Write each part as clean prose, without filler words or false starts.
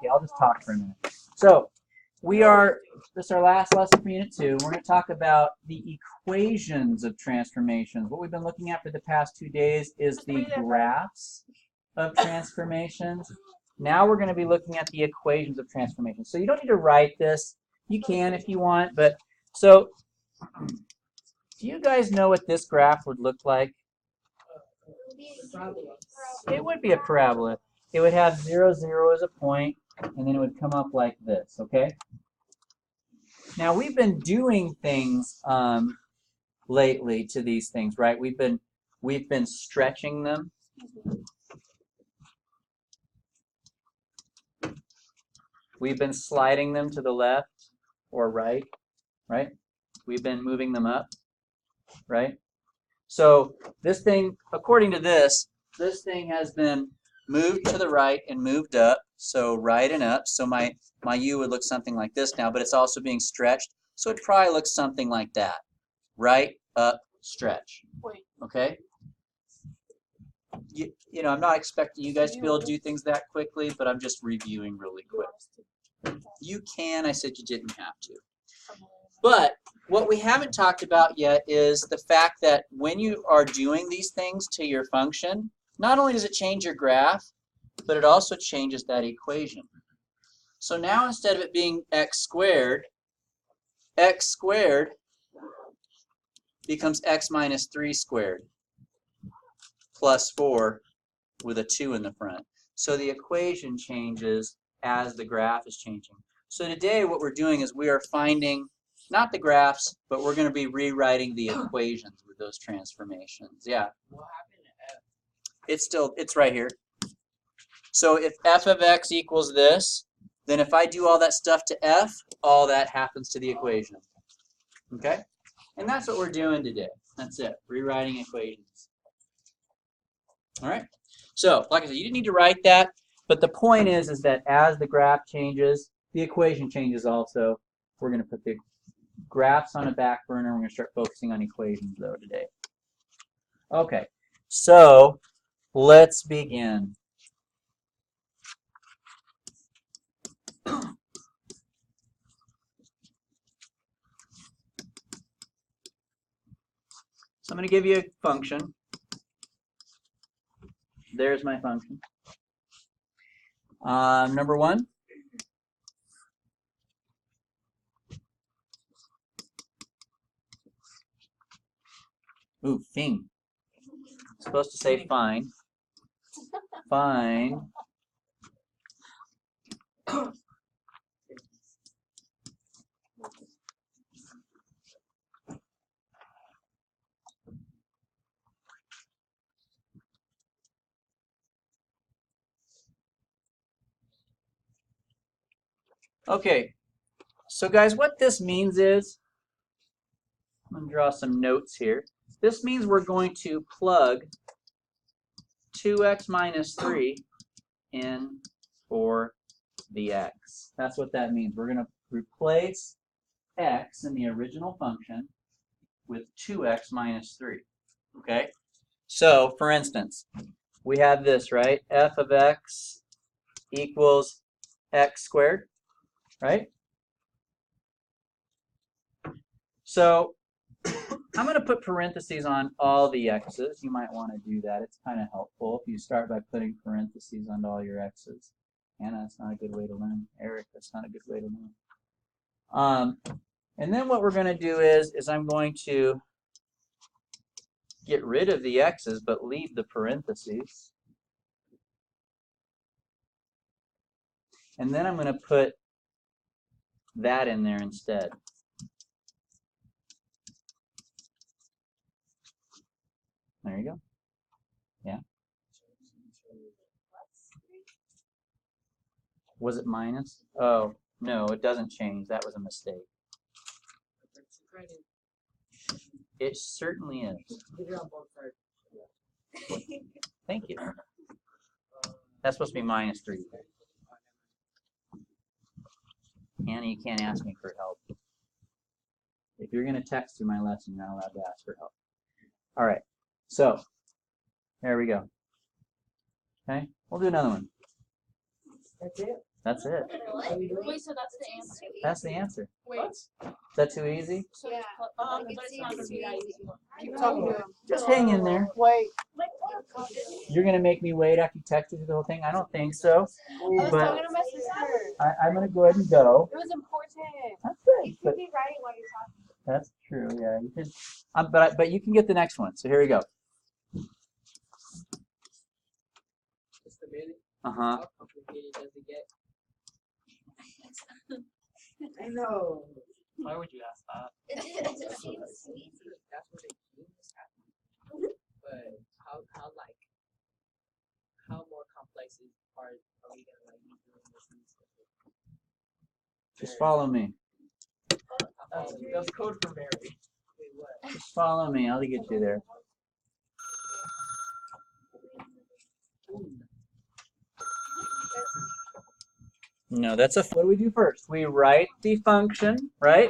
Okay, I'll just talk for a minute. So this is our last lesson for Unit 2. We're going to talk about the equations of transformations. What we've been looking at for the past 2 days is the graphs of transformations. Now we're going to be looking at the equations of transformations. So you don't need to write this. You can if you want, but so do you guys know what this graph would look like? It would be a parabola. It would have 0, 0 as a point, and then it would come up like this, okay? Now, we've been doing things lately to these things, right? We've been stretching them. We've been sliding them to the left or right? We've been moving them up, right? So this thing, according to this thing has been moved to the right and moved up, so right and up. So my U would look something like this now, but it's also being stretched, so it probably looks something like that. Right, up, stretch. Okay? You know, I'm not expecting you guys to be able to do things that quickly, but I'm just reviewing really quick. You can, I said you didn't have to. But what we haven't talked about yet is the fact that when you are doing these things to your function, not only does it change your graph, but it also changes that equation. So now instead of it being x squared becomes x minus 3 squared plus 4 with a 2 in the front. So the equation changes as the graph is changing. So today what we're doing is we are finding not the graphs, but we're going to be rewriting the equations with those transformations. Yeah. What happened to F? It's right here. So if f of x equals this, then if I do all that stuff to f, all that happens to the equation. Okay? And that's what we're doing today. That's it. Rewriting equations. All right? So, like I said, you didn't need to write that, but the point is that as the graph changes, the equation changes also. We're going to put the graphs on a back burner. We're going to start focusing on equations, though, today. Okay, so let's begin. So I'm going to give you a function. There's my function. Number 1. Ooh, fing. It's supposed to say fine. Fine. Okay, so guys, what this means is, I'm going to draw some notes here. This means we're going to plug 2x minus 3 in for the x. That's what that means. We're going to replace x in the original function with 2x minus 3. Okay? So, for instance, we have this, right? F of x equals x squared, right? So, I'm going to put parentheses on all the x's. You might want to do that. It's kind of helpful if you start by putting parentheses on all your x's. Anna, that's not a good way to learn. Eric, that's not a good way to learn. And then what we're going to do is I'm going to get rid of the x's but leave the parentheses. And then I'm going to put that in there instead. There you go. Yeah. Was it minus? Oh, no, it doesn't change. That was a mistake. It certainly is. Thank you. That's supposed to be minus 3. Anna, you can't ask me for help. If you're going to text through my lesson, you're not allowed to ask for help. All right. So, there we go. Okay, we'll do another one. That's it. That's it. Wait, so that's the answer? That's the answer. Wait. Is that too easy? So Yeah. but it's not gonna be that easy. Keep talking to him. Just hang in there. Wait. You're gonna make me wait after you texted through the whole thing? I don't think so. I was But talking to my sister. I'm gonna go ahead and go. It was important. That's good. You But could be writing while you're talking. that's true. Yeah, you can. But you can get the next one. So here we go. Just a minute. Uh huh. How complicated does it get? I know. Why would you ask that? It just seems too easy. That's what it means. But how more complex are we gonna like use doing this? Just follow me. That's code for Mary. Wait, what? Just follow me. I'll get you there. No, that's a. What do we do first? We write the function, right?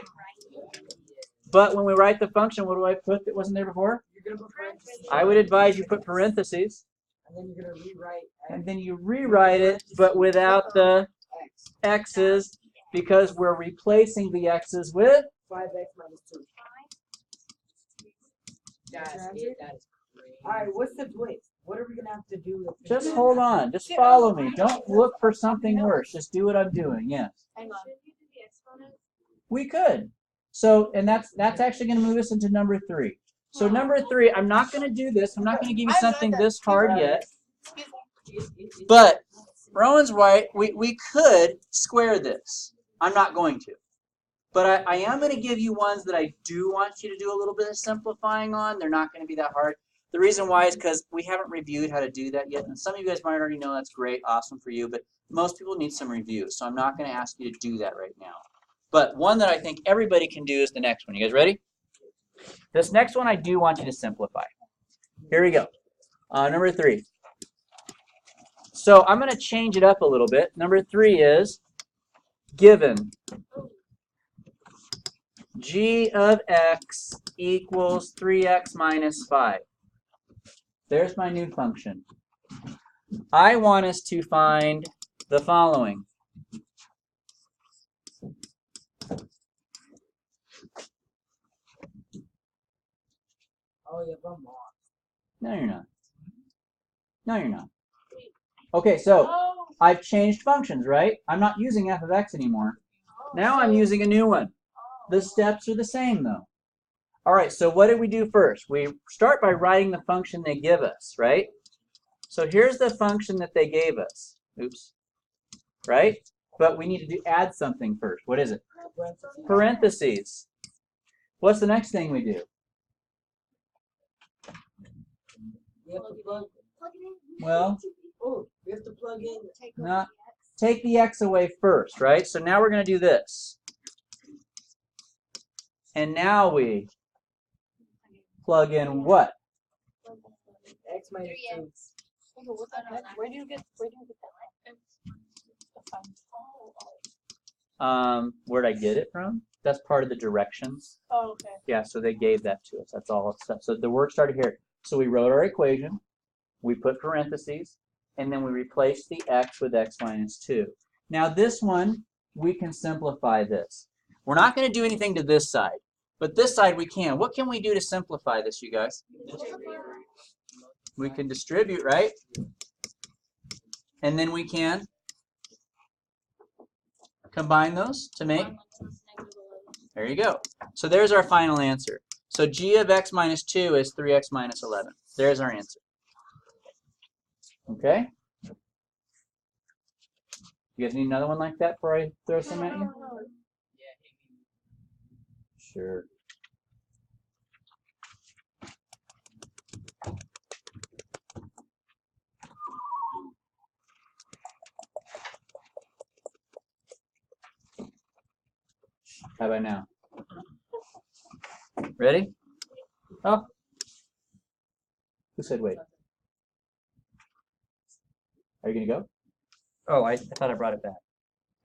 But when we write the function, what do I put that wasn't there before? You're gonna put parentheses. I would advise you put parentheses, And then you're gonna rewrite and then you rewrite it, but without the x. x's, because we're replacing the x's with. 5x minus 2. That's it. That is great. Alright, what's the twist? What are we gonna have to do with Just hold on. Just follow me. Don't look for something worse. Just do what I'm doing. Yes. Hang on. Should you do the exponent? We could. So, and that's actually going to move us into number 3. So number 3, I'm not going to do this. I'm not going to give you something this hard yet. But Rowan's right. We could square this. I'm not going to. But I am going to give you ones that I do want you to do a little bit of simplifying on. They're not going to be that hard. The reason why is because we haven't reviewed how to do that yet. And some of you guys might already know that's great, awesome for you. But most people need some review. So I'm not going to ask you to do that right now. But one that I think everybody can do is the next one. You guys ready? This next one I do want you to simplify. Here we go. Number 3. So I'm going to change it up a little bit. Number 3 is given g of x equals 3x minus 5. There's my new function. I want us to find the following. Oh yeah, I'm wrong. No, you're not. No, you're not. Okay, so I've changed functions, right? I'm not using f of x anymore. Now I'm using a new one. The steps are the same, though. All right, so what did we do first? We start by writing the function they give us, right? So here's the function that they gave us. Oops. Right? But we need to add something first. What is it? Parentheses. What's the next thing we do? We have to plug. Well, Oh, we have to plug in. not take the x away first, right? So now we're going to do this. And now we plug in what? X minus 2. Where do you get that? Where'd I get it from? That's part of the directions. Oh, okay. Yeah, so they gave that to us. That's all. So the work started here. So we wrote our equation, we put parentheses, and then we replaced the x with x minus 2. Now this one, we can simplify this. We're not going to do anything to this side, but this side we can. What can we do to simplify this, you guys? We can distribute, right? And then we can combine those to make. There you go. So there's our final answer. So g of x minus 2 is 3x minus 11. There's our answer. Okay? You guys need another one like that before I throw some at you? Yeah, Sure. How about now? Ready? Oh. Who said wait? Are you going to go? Oh, I thought I brought it back.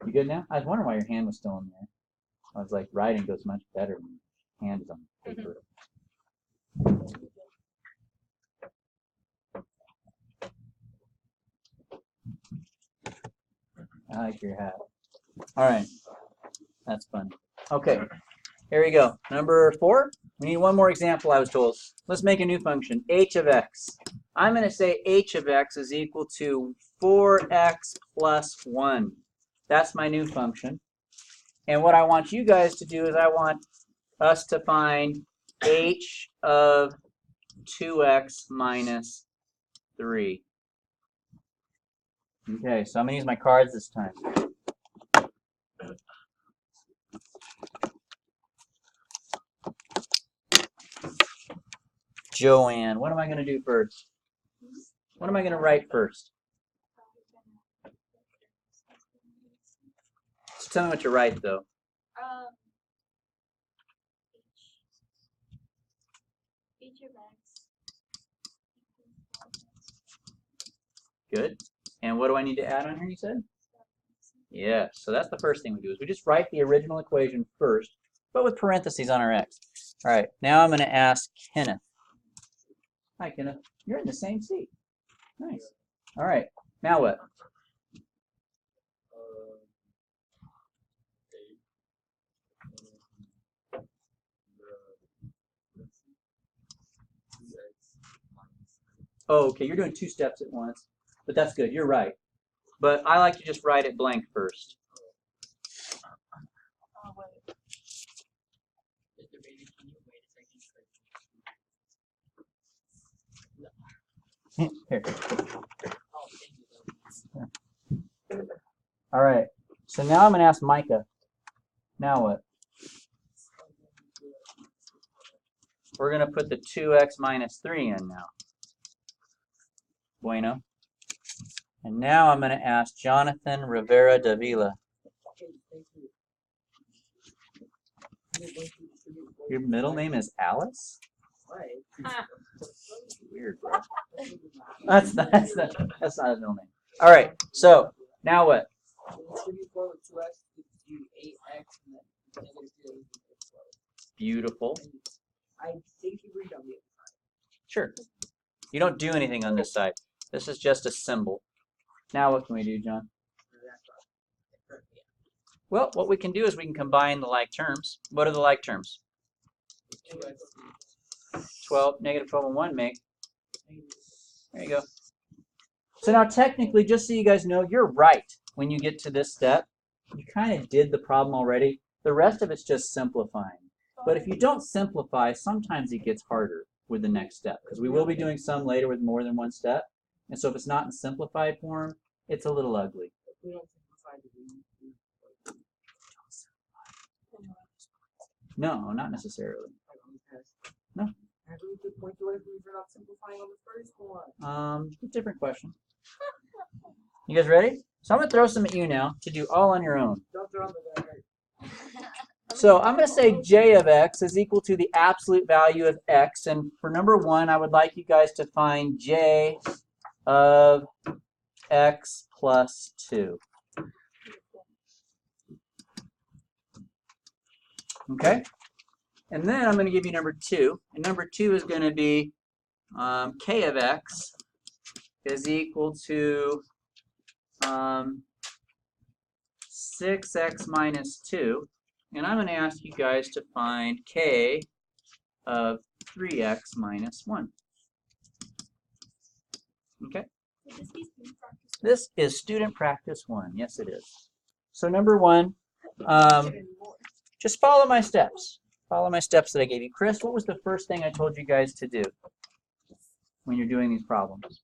You good now? I was wondering why your hand was still in there. I was like, writing goes much better when your hand is on paper. I like your hat. All right. That's fun. Okay. Here we go. Number 4. We need one more example, I was told. Let's make a new function, h of x. I'm going to say h of x is equal to 4x plus 1. That's my new function. And what I want you guys to do is I want us to find h of 2x minus 3. Okay, so I'm going to use my cards this time. Joanne, what am I going to do first? What am I going to write first? So tell me what to write, though. H of x. Good. And what do I need to add on here, you said? Yeah, so that's the first thing we do is we just write the original equation first, but with parentheses on our x. All right, now I'm going to ask Kenneth. Hi, Kenneth. You're in the same seat. Nice. All right, now what? Oh, okay, you're doing 2 steps at once, but that's good. You're right. But I like to just write it blank first. Oh, wait. Mr. Baby, can you wait a second? Here. Oh, thank you. All right, so now I'm going to ask Micah. Now what? We're going to put the 2x minus 3 in now. Bueno. And now I'm going to ask Jonathan Rivera Davila. Your middle name is Alice? Weird, bro. That's not his middle name. All right, so now what? Beautiful. I think you read on the other side. Sure. You don't do anything on this side. This is just a symbol. Now what can we do, John? Well, what we can do is we can combine the like terms. What are the like terms? 12, negative 12 and 1 make. There you go. So now technically, just so you guys know, you're right when you get to this step. You kind of did the problem already. The rest of it's just simplifying. But if you don't simplify, sometimes it gets harder with the next step, because we will be doing some later with more than one step. And so if it's not in simplified form, it's a little ugly. No, not necessarily. No. Different question. You guys ready? So I'm going to throw some at you now to do all on your own. So I'm going to say j of x is equal to the absolute value of x. And for number 1, I would like you guys to find j of x plus 2. Okay? And then I'm going to give you number 2. And number 2 is going to be k of x is equal to 6x minus 2. And I'm going to ask you guys to find k of 3x minus 1. Okay? This is student practice 1. Yes, it is. So number 1, just follow my steps. Follow my steps that I gave you. Chris, what was the first thing I told you guys to do when you're doing these problems?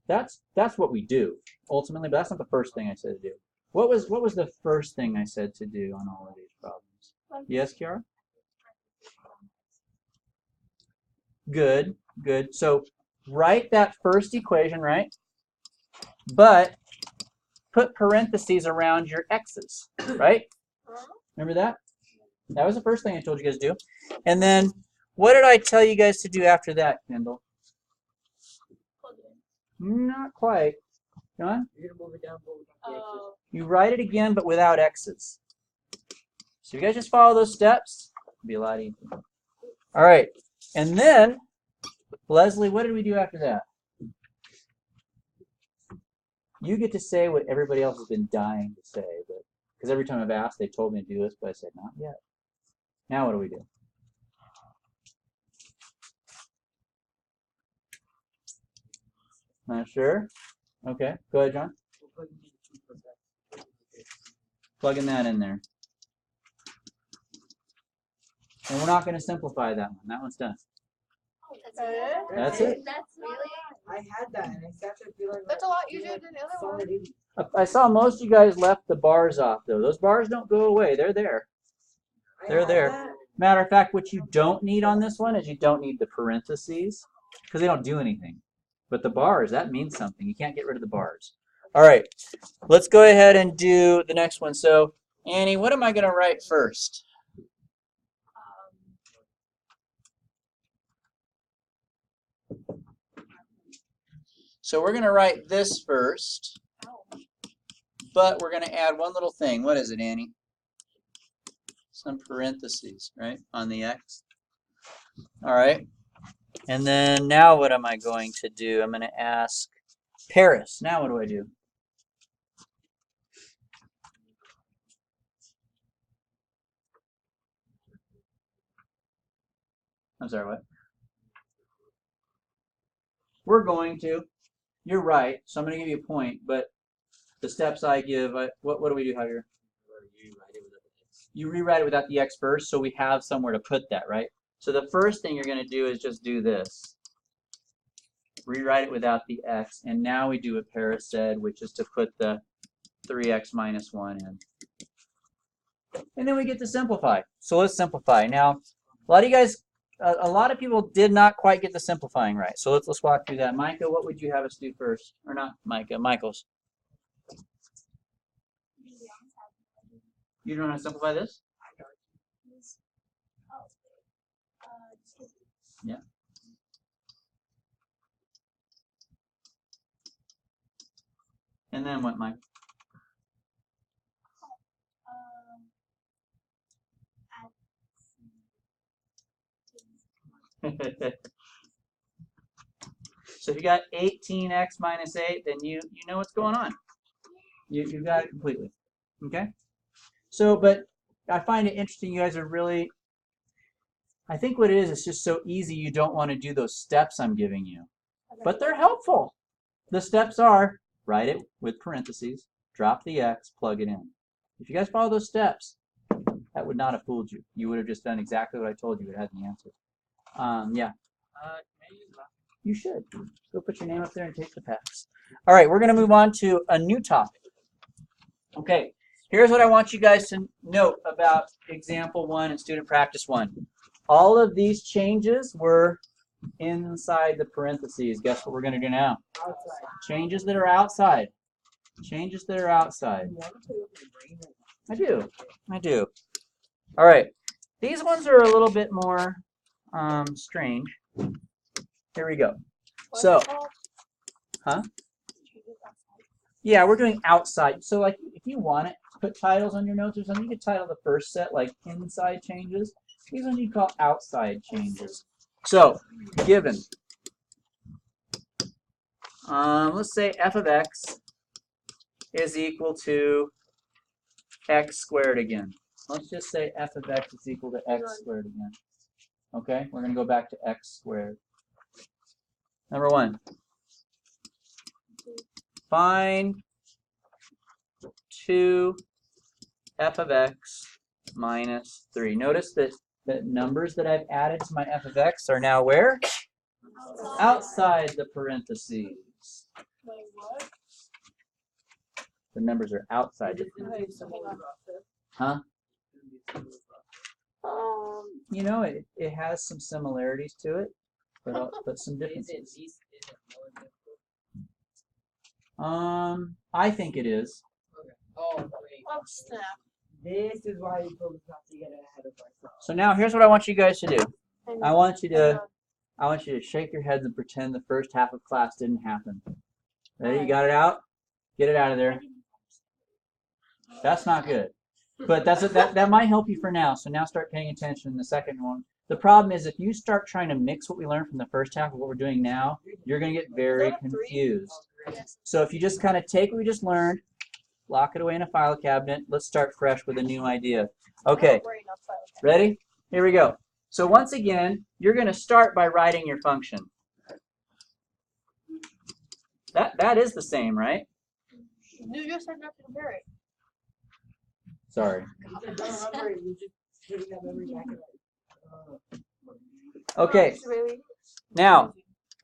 That's what we do ultimately, but that's not the first thing I said to do. What was the first thing I said to do on all of these problems? Yes, Kiara? Good, good. So write that first equation, right? But put parentheses around your x's, right? Remember that? That was the first thing I told you guys to do. And then what did I tell you guys to do after that, Kendall? Not quite. John? You're gonna move it down, You write it again, but without x's. So you guys just follow those steps. It'll be a lot easier. All right. And then, Leslie, what did we do after that? You get to say what everybody else has been dying to say, but because every time I've asked, they told me to do this, but I said not yet. Now what do we do? Not sure? Okay, go ahead, John. Plugging that in there. And we're not going to simplify that one. That one's done. That's it. That's really. I had that and I sat there feeling That's a lot easier than the other one. solid 80. I saw most of you guys left the bars off, though. Those bars don't go away. They're there. I They're had there. that. Matter of fact, what you don't need on this one is you don't need the parentheses because they don't do anything. But the bars, that means something. You can't get rid of the bars. All right, let's go ahead and do the next one. So, Annie, what am I going to write first? So we're going to write this first, but we're going to add one little thing. What is it, Annie? Some parentheses, right, on the x. All right. And then now what am I going to do? I'm going to ask Paris. Now what do I do? I'm sorry, what? We're going to. You're right. So I'm going to give you a point, but the steps I give, what do we do, Javier? You rewrite it without the x first, so we have somewhere to put that, right? So the first thing you're going to do is just do this. Rewrite it without the x, and now we do what Paris said, which is to put the 3x minus 1 in. And then we get to simplify. So let's simplify. Now, a lot of you guys, a lot of people did not quite get the simplifying right. So let's walk through that. Micah, what would you have us do first? Or not Micah, Michael's. You don't know how to simplify this? Yeah. And then what, Mike? So if you got 18x minus 8, then you know what's going on. You got it completely. Okay? So, but I find it interesting. You guys are really, I think what it is, it's just so easy you don't want to do those steps I'm giving you. But they're helpful. The steps are, write it with parentheses, drop the x, plug it in. If you guys follow those steps, that would not have fooled you. You would have just done exactly what I told you. It had the answer. Yeah. You should. Go put your name up there and take the pass. All right, we're going to move on to a new topic. Okay, here's what I want you guys to note about example 1 and student practice 1. All of these changes were inside the parentheses. Guess what we're going to do now? Outside. Changes that are outside. Changes that are outside. I do. I do. All right. These ones are a little bit more strange. Here we go. So, huh? Yeah, we're doing outside. So, like, if you want it, put titles on your notes or something, you could title the first set, like, inside changes. These ones you call outside changes. So, given. Let's say f of x is equal to x squared again. Let's just say f of x is equal to x squared again. Okay, we're going to go back to x squared. Number 1. Find 2 f of x minus 3. Notice that the numbers that I've added to my f of x are now where? Outside the parentheses. The numbers are outside the parentheses. Huh? You know, it has some similarities to it, but some differences. I think it is. Oh, wait. Oh, snap. This is why we told us not to get ahead of ourselves. So now here's what I want you guys to do. I want you to shake your heads and pretend the first half of class didn't happen. Ready? You got it out? Get it out of there. That's not good. But that might help you for now. So now start paying attention in the second one. The problem is if you start trying to mix what we learned from the first half of what we're doing now, you're going to get very confused. Yes. So if you just kind of take what we just learned, lock it away in a file cabinet, let's start fresh with a new idea. Okay, ready? Here we go. So once again, you're going to start by writing your function. That is the same, right? You just said not to compare it. Sorry. I don't remember it. You just hitting that memory back and Okay, Really? now,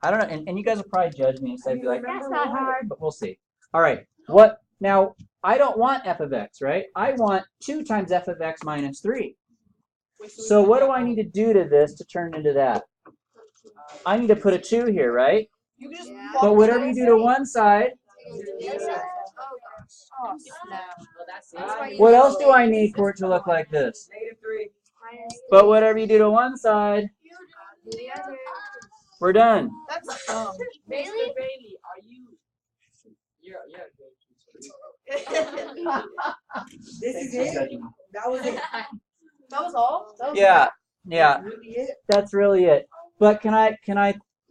I don't know, and you guys will probably judge me and say, be like, Remember that's not what? hard, but we'll see. All right, what, now, I don't want f of x, right? I want 2 times f of x minus 3. So what do I need to do to this to turn into that? I need to put a 2 here, right? You just Yeah. But whatever you do to one side, Oh, snap. Well, that's That's why it. you what else do I need for it to look like this? -3. But whatever you do to one side, Do the other. we're done. That's dumb. Mr. Really? Bailey, are you? You're a great teacher. This is it. That was it. That was all? That was Yeah, yeah, That's really it. that's really it. But can I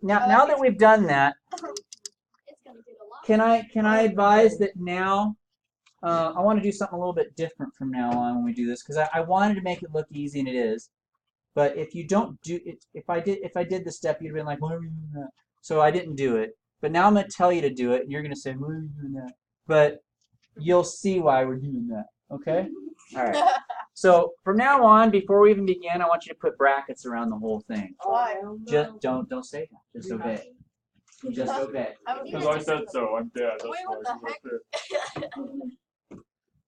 now that we've done that, It's gonna take a lot. can I advise that now I want to do something a little bit different from now on when we do this, because I wanted to make it look easy, and it is. But if you don't do it, if I did the step, you'd have been like, why are you doing that? So I didn't do it. But now I'm going to tell you to do it, and you're going to say, why are you doing that? But you'll see why we're doing that. Okay? All right. So from now on, before we even begin, I want you to put brackets around the whole thing. Why? Just don't say that. Just obey. Just obey. Because I said so. I'm dead. That's Wait, why what the you heck? were there.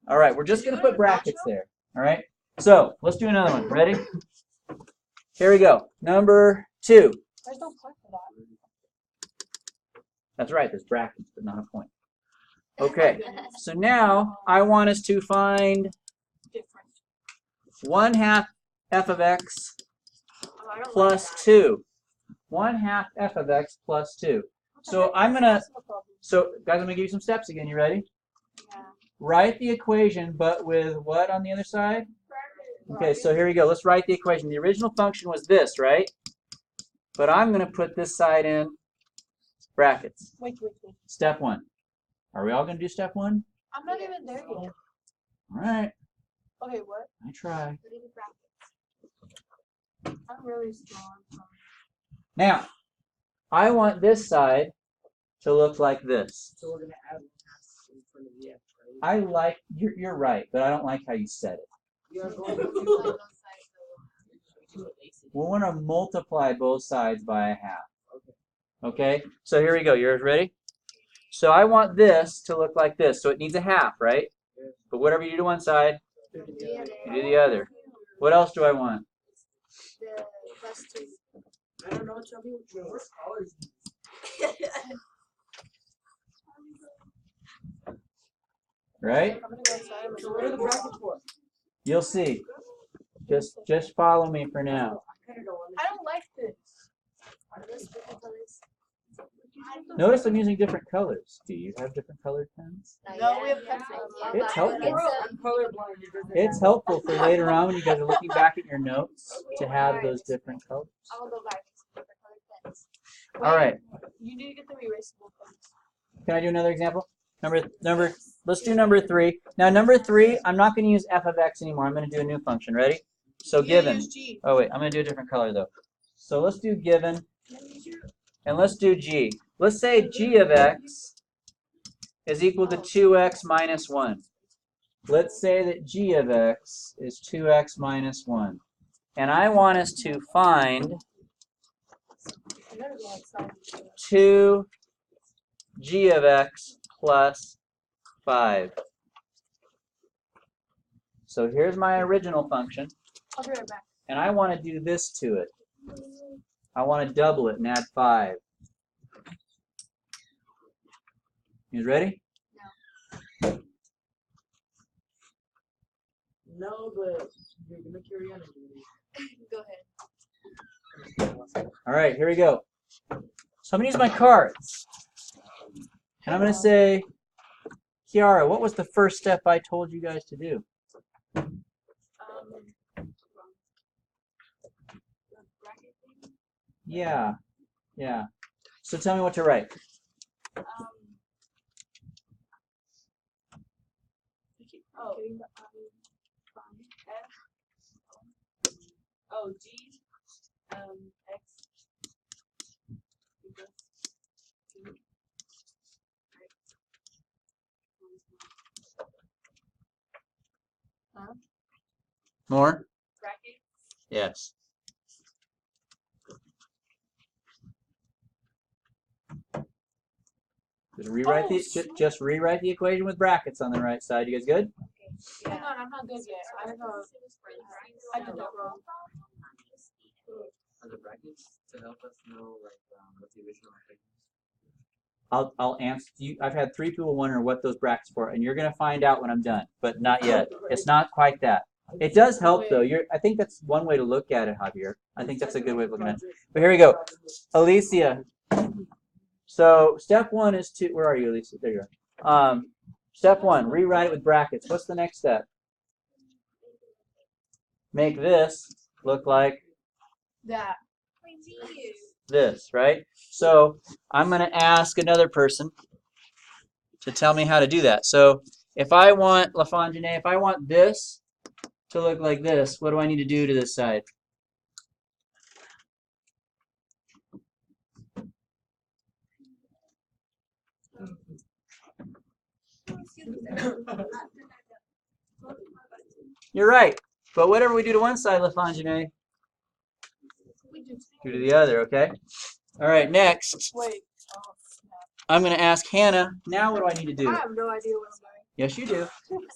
All right, we're just going to put brackets there. All right? So let's do another one. Ready? Here we go. Number 2. There's no point for that. That's right, there's brackets, but not a point. Okay, so now I want us to find Different. 1/2 f of x Oh, I don't plus like that. 2. 1/2 f of x plus 2. So I'm going to, so guys, I'm going to give you some steps again. You ready? Yeah. Write the equation, but with what on the other side? Okay, so here we go. Let's write the equation. The original function was this, right? But I'm going to put this side in brackets. Wait. Step 1. Are we all going to do step 1? I'm not even there yet. All right, Okay, what? I try. Put it in brackets. I'm really strong. Now, I want this side to look like this. So we're gonna add 1/2 in front of the F, right? I like, you're right, but I don't like how you said it. We are going Like to both sides of We want to multiply both sides by 1/2. Okay, so here we go. Yours ready? So I want this to look like this. So it needs a 1/2, right? But whatever you do to one side, the you do the other. What else do I want? The plus 2. I don't know. Tell me what your worst colors. Right? I'm gonna go inside. I'm So gonna what are the brackets for? You'll see. Just follow me for now. I kinda don't want I don't like this. Are those different colors? Notice I'm using different colors. Do you have different colored pens? No, we have pencils. It's helpful. I'm colorblind. It doesn't It's matter. helpful for later on when you guys are looking back at your notes to have those different colors. I will go back to different colored pens. All right. You need to get the erasable pens. Can I do another example? Let's do number 3. Now number 3, I'm not going to use f of x anymore. I'm going to do a new function. Ready? So You gotta given. use G. Oh wait, I'm going to do a different color though. So let's do given, and let's do g. Let's say g of x is equal to 2x minus 1. Let's say that g of x is 2x minus 1. And I want us to find I'm gonna go outside. 2g of x plus 5. So here's my original function, I'll be right back. and I want to do this to it. I want to double it and add 5. You ready? No, but you're gonna carry on. Go ahead. All right, here we go. So I'm going to use my cards. And I'm going to say, Kiara, what was the first step I told you guys to do? Yeah. So tell me what to write. Oh. Getting the fine. Oh, G, X equals 2 X minus 1. More? Bracket. Yes. Just rewrite the equation with brackets on the right side. You guys good? Hang on, I'm not good yet. I did that wrong. Are the brackets to help us know what the original equation is? I'll answer you. I've had 3 people wonder what those brackets for, and you're gonna find out when I'm done, but not yet. It's not quite that. It does help though. I think that's one way to look at it, Javier. I think that's a good way of looking at it. But here we go. Alicia. So step 1 is to, where are you, Alicia? There you are. Step 1, rewrite it with brackets. What's the next step? Make this look like That. this, right? So I'm going to ask another person to tell me how to do that. So if I want, LaFontaine, if I want this to look like this, what do I need to do to this side? You're right. But whatever we do to one side, LaFontaine, do to the other, okay? All right, next. Wait. Oh, snap. I'm going to ask Hannah, now what do I need to do? I have no idea what I'm doing. Yes, you do.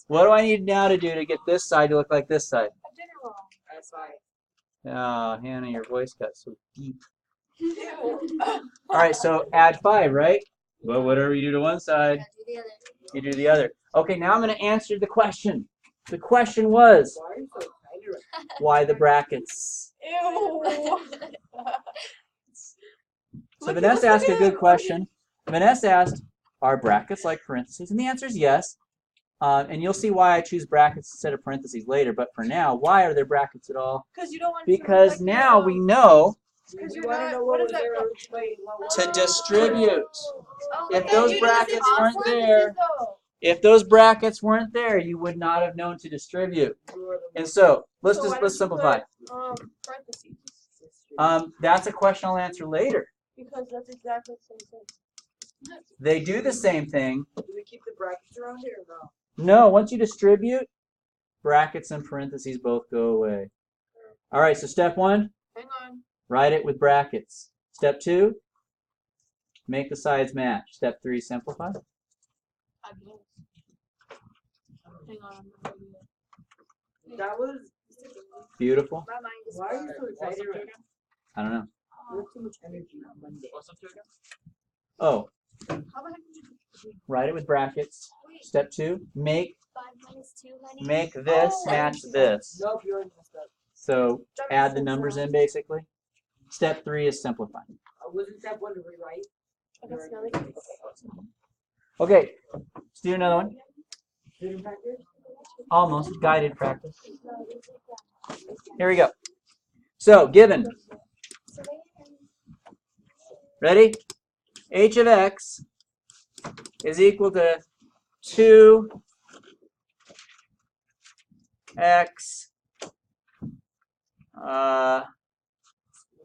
What do I need now to do to get this side to look like this side? I did it wrong. That's why. Oh, Hannah, your voice got so deep. Ew. All right, so add 5, right? Well, whatever you do to one side, you do to the other. Okay, now I'm going to answer the question. The question was, Why are you so excited right now? why the brackets? Ew. So Vanessa asked a good question. Vanessa asked, are brackets like parentheses? And the answer is yes. And you'll see why I choose brackets instead of parentheses later. But for now, why are there brackets at all? Because you don't want Because now we know Because We you're wanna not. know What what is was that there called? explain what was to there. distribute. Oh, If but those then brackets weren't Parentheses, there, though. if those brackets weren't there, you would not have known to distribute. And so let's So just why let's don't you simplify. put, parentheses. That's a question I'll answer later. Because that's exactly the same thing. They do the same thing. Do we keep the brackets around here or no? No, once you distribute, brackets and parentheses both go away. All right, so step 1, Hang on. write it with brackets. Step 2, make the sides match. Step 3, simplify. I guess. Hang on. I'm not ready yet. That was. Beautiful. My mind is Why are you so excited right now? I don't know. You have too much energy on Monday. Oh, How the heck did you write it with brackets. wait? Step 2, make 5 minus 2, honey? make this Oh, match this. Nope, you're in messed up. So add the numbers in basically. Step 3 is simplify. Wasn't step 1 to rewrite? Okay, Smelly. Okay, let's do another one. Student practice? Almost guided practice. Here we go. So given, ready? H of x is equal to 2x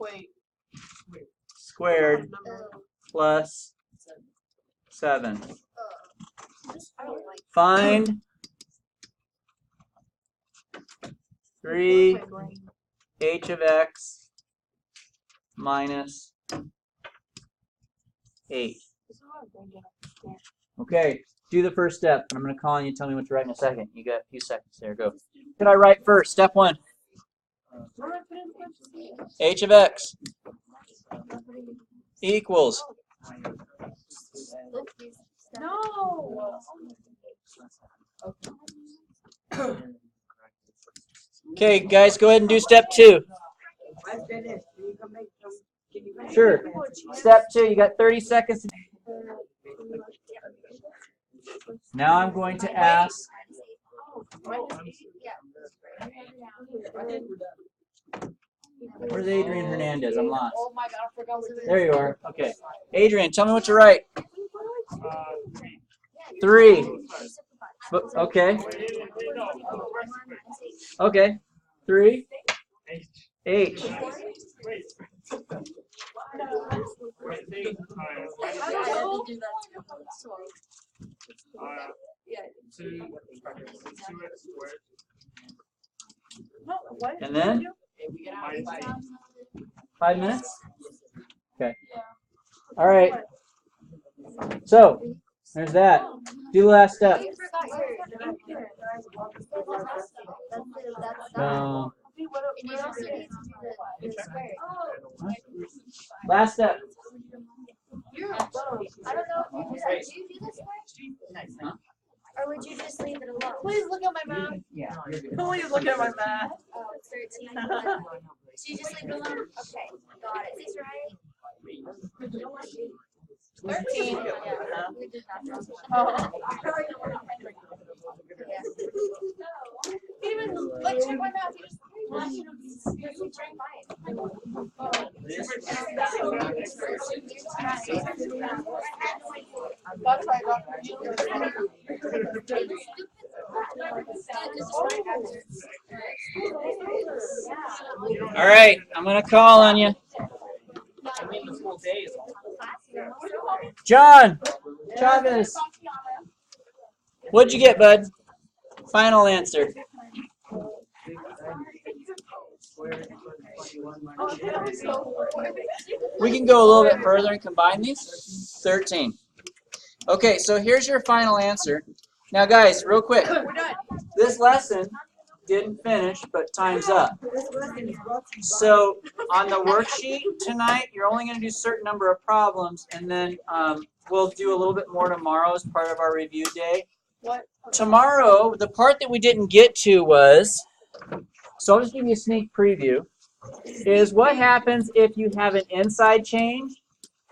Wait. squared Number. plus 7. I don't like Find 3 My brain. h of x minus 8. It's hard, brain get up. Okay, do the first step, and I'm going to call on you. Tell me what to write in a second. You got a few seconds there. Go. What did I write first? Step 1. Where do I put in parentheses? H of x equals. No. Okay, guys, go ahead and do step 2. I finished. Can you come make some? Can you come Sure. Step 2, you got 30 seconds. Now I'm going to ask. Where's Adrian Hernandez? I'm lost. Oh my god, I forgot what There you are. Okay. Adrian, tell me what to write. 3. Okay. Okay. 3. H. And then 5 minutes? Okay. All right. So, there's that. Do the last step. No. Last step. I don't know if you do you do this way? Or would you just leave it alone? Please look at my math. Yeah. Please look at my math. Oh, it's 13. So you just leave it alone? Okay, got it. Is this right? 13. We did not. Oh. Yeah. You didn't even like check my math. You just That's right, All right. I'm going to call on you. John Chavez. What'd you get, bud? Final answer. We can go a little bit further and combine these. 13. Okay, so here's your final answer. Now, guys, real quick. This lesson didn't finish, but time's up. So on the worksheet tonight, you're only going to do a certain number of problems, and then we'll do a little bit more tomorrow as part of our review day. What? Tomorrow, the part that we didn't get to was, so I'll just give you a sneak preview, is what happens if you have an inside change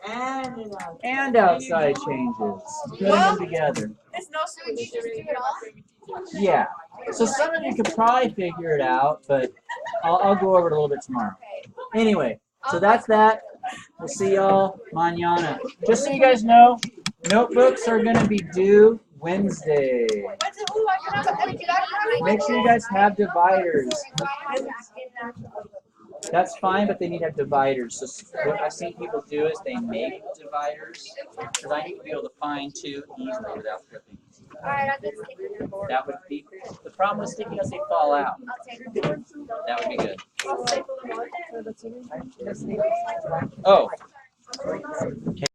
and outside changes. Putting them together. It's no So would you just do it all? Yeah. So some of you could probably figure it out, but I'll go over it a little bit tomorrow. Anyway, so that's that. We'll see y'all mañana. Just so you guys know, notebooks are going to be due Wednesday. Make sure you guys have dividers. That's fine, but they need to have dividers. So what I've seen people do is they make dividers, because I need to be able to find two easily without flipping. Alright, I'll get sticky on board. That would be, the problem with sticky is they fall out. I'll take it. That would be good. Oh. Can